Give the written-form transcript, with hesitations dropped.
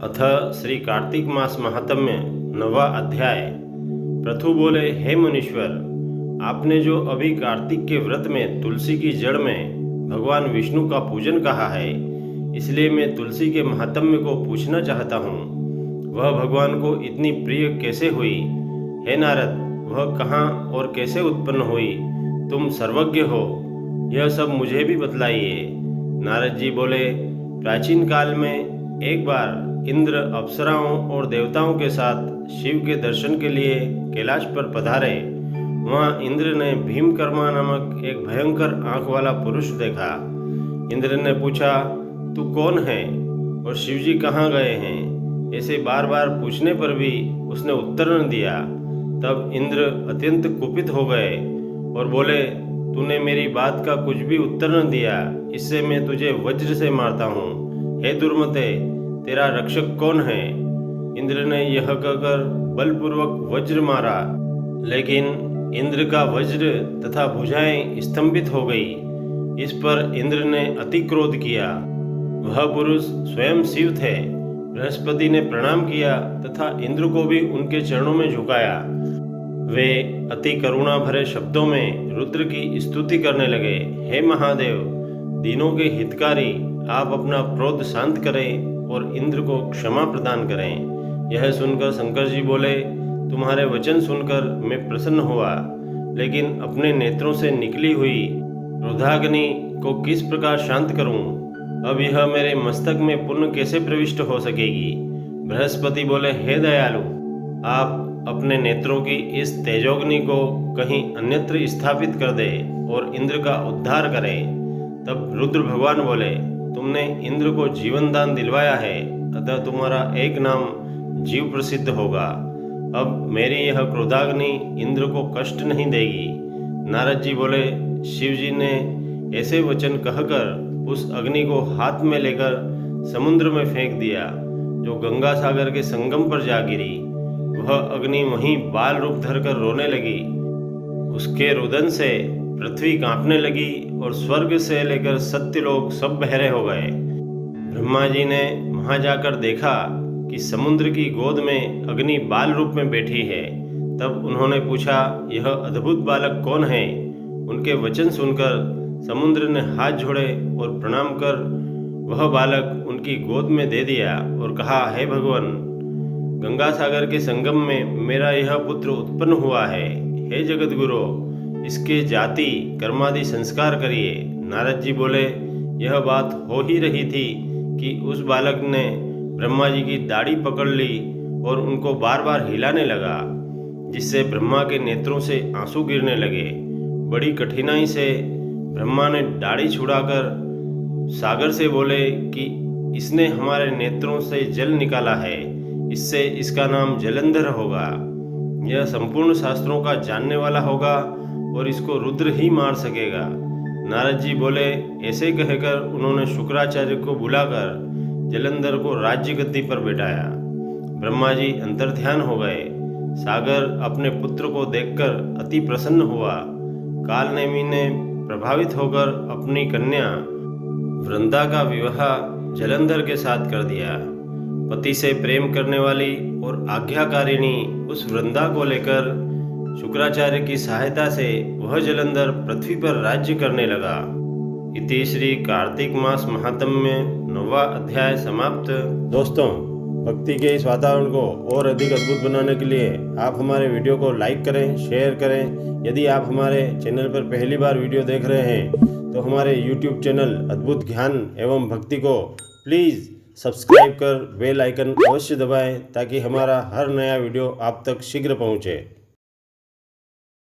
अथ श्री कार्तिक मास महात्म्य 9वां अध्याय। पृथु बोले, हे मुनीश्वर, आपने जो अभी कार्तिक के व्रत में तुलसी की जड़ में भगवान विष्णु का पूजन कहा है, इसलिए मैं तुलसी के महात्म्य को पूछना चाहता हूँ। वह भगवान को इतनी प्रिय कैसे हुई? हे नारद, वह कहाँ और कैसे उत्पन्न हुई? तुम सर्वज्ञ हो, यह सब मुझे भी बतलाइए। नारद जी बोले, प्राचीन काल में एक बार इंद्र अप्सराओं और देवताओं के साथ शिव के दर्शन के लिए कैलाश पर पधारे। वहाँ इंद्र ने भीमकर्मा नामक एक भयंकर आंख वाला पुरुष देखा। इंद्र ने पूछा, तू कौन है और शिवजी कहाँ गए हैं? ऐसे बार बार पूछने पर भी उसने उत्तर न दिया। तब इंद्र अत्यंत कुपित हो गए और बोले, तूने मेरी बात का कुछ भी उत्तर न दिया, इससे मैं तुझे वज्र से मारता हूँ। हे दुर्मते, तेरा रक्षक कौन है? इंद्र ने यह कहकर बलपूर्वक वज्र मारा, लेकिन इंद्र का वज्र तथा भुजाएं स्तंभित हो गई। इस पर इंद्र ने अति क्रोध किया। वह पुरुष स्वयं शिव थे। बृहस्पति ने प्रणाम किया तथा इंद्र को भी उनके चरणों में झुकाया। वे अति करुणा भरे शब्दों में रुद्र की स्तुति करने लगे। हे महादेव, दीनों के हितकारी, आप अपना क्रोध शांत करें और इंद्र को क्षमा प्रदान करें। यह सुनकर शंकर जी बोले, तुम्हारे वचन सुनकर मैं प्रसन्न हुआ, लेकिन अपने नेत्रों से निकली हुई क्रोधाग्नि को किस प्रकार शांत करूं? अब यह मेरे मस्तक में पुनः कैसे प्रविष्ट हो सकेगी? बृहस्पति बोले, हे दयालु, आप अपने नेत्रों की इस तेजोग्नि को कहीं अन्यत्र स्थापित कर दे और इंद्र का उद्धार करें। तब रुद्र भगवान बोले, तुमने इंद्र को जीवन दान दिलवाया है, अतः तुम्हारा एक नाम जीव प्रसिद्ध होगा। अब मेरी यह क्रोधाग्नि इंद्र को कष्ट नहीं देगी। नारद जी बोले, शिव जी ने ऐसे वचन कहकर उस अग्नि को हाथ में लेकर समुद्र में फेंक दिया, जो गंगा सागर के संगम पर जा गिरी। वह अग्नि वहीं बाल रूप धरकर रोने लगी। उसके रुदन से पृथ्वी कांपने लगी और स्वर्ग से लेकर सत्यलोक सब बहरे हो गए। ब्रह्मा जी ने वहां जाकर देखा कि समुद्र की गोद में अग्नि बाल रूप में बैठी है। तब उन्होंने पूछा, यह अद्भुत बालक कौन है? उनके वचन सुनकर समुद्र ने हाथ जोड़े और प्रणाम कर वह बालक उनकी गोद में दे दिया और कहा, हे भगवान, गंगा सागर के संगम में मेरा यह पुत्र उत्पन्न हुआ है। हे जगत गुरु, इसके जाति कर्मादि संस्कार करिए। नारद जी बोले, यह बात हो ही रही थी कि उस बालक ने ब्रह्मा जी की दाढ़ी पकड़ ली और उनको बार बार हिलाने लगा, जिससे ब्रह्मा के नेत्रों से आंसू गिरने लगे। बड़ी कठिनाई से ब्रह्मा ने दाढ़ी छुड़ाकर सागर से बोले कि इसने हमारे नेत्रों से जल निकाला है, इससे इसका नाम जलंधर होगा। यह संपूर्ण शास्त्रों का जानने वाला होगा और इसको रुद्र ही मार सकेगा। नारद जी बोले, ऐसे कहकर उन्होंने शुक्राचार्य को बुलाकर जलंधर को राज्य गद्दी पर बैठाया। ब्रह्मा जी अंतर्ध्यान हो गए। सागर अपने पुत्र को देखकर अति प्रसन्न हुआ। कालनेमी ने प्रभावित होकर अपनी कन्या वृंदा का विवाह जलंधर के साथ कर दिया। पति से प्रेम करने वाली और आज्ञाकारिणी उस वृंदा को लेकर शुक्राचार्य की सहायता से वह जलंधर पृथ्वी पर राज्य करने लगा। इति श्री कार्तिक मास महात्म्य 9वां अध्याय समाप्त। दोस्तों, भक्ति के इस वातावरण को और अधिक अद्भुत बनाने के लिए आप हमारे वीडियो को लाइक करें, शेयर करें। यदि आप हमारे चैनल पर पहली बार वीडियो देख रहे हैं तो हमारे YouTube चैनल अद्भुत ज्ञान एवं भक्ति को प्लीज़ सब्सक्राइब कर बेल आइकन अवश्य दबाएं, ताकि हमारा हर नया वीडियो आप तक शीघ्र पहुंचे।